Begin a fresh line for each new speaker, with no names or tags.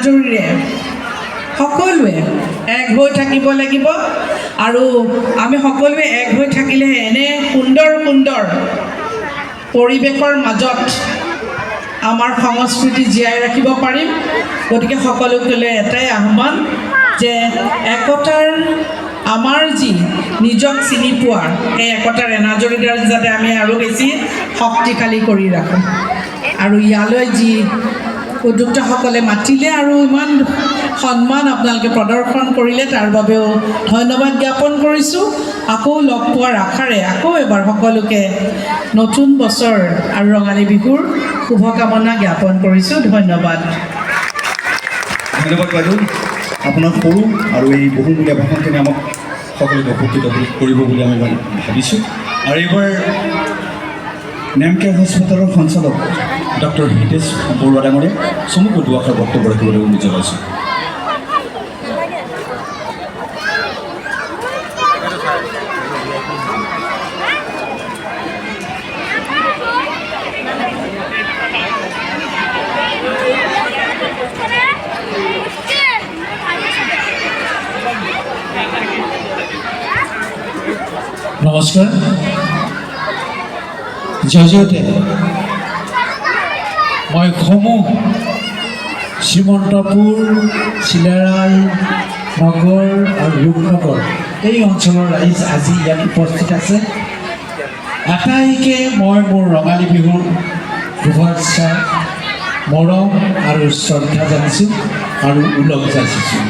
এনাজৰীৰে সকলোৱে এক হৈ থাকিব লাগিব আৰু আমি সকলোৱে এক হৈ থাকিলেহে এনে সুন্দৰ সুন্দৰ পৰিৱেশৰ মাজত আমাৰ সংস্কৃতি জীয়াই ৰাখিব পাৰিম। গতিকে সকলোকে এটাই আহ্বান যে একতাৰ আমাৰ যি নিজক চিনি পোৱাৰ এই একতাৰ এনাজৰীডাল যাতে আমি আৰু বেছি শক্তিশালী কৰি ৰাখোঁ। আৰু ইয়ালৈ যি উদ্যোক্তাসকলে মাতিলে আৰু ইমান সন্মান আপোনালোকে প্ৰদৰ্শন কৰিলে তাৰ বাবেও ধন্যবাদ জ্ঞাপন কৰিছোঁ। আকৌ লগ পোৱাৰ আশাৰে আকৌ এবাৰ সকলোকে নতুন বছৰ আৰু ৰঙালী বিহুৰ শুভকামনা জ্ঞাপন কৰিছোঁ। ধন্যবাদ।
ধন্যবাদ বাইদেউ, আপোনাৰ সৰু আৰু এই বহুমূলীয়া ভাষণখিনি আমাক সকলোকে উপকৃত কৰিব বুলি আমি ভাবিছোঁ। আৰু এইবাৰ নেমকেয়াৰ হস্পিটেলৰ সঞ্চালক ডক্টৰ হিতেশ বৰুৱা ডাঙৰীয়া চমুকৈ দুআষাৰ বক্তব্য ৰাখিবলৈ অনুৰোধ জনাইছোঁ।
নমস্কাৰ, জয়তে মই সমূহ শ্ৰীমন্তপুৰ, চিলাৰায় নগৰ আৰু ৰূপনগৰ এই অঞ্চলৰ ৰাইজ আজি ইয়াত উপস্থিত আছে। আটাইকে মই মোৰ ৰঙালী বিহুৰ শুভেচ্ছা, মৰম আৰু শ্ৰদ্ধা জানিছোঁ আৰু ওলগ যাচিছোঁ।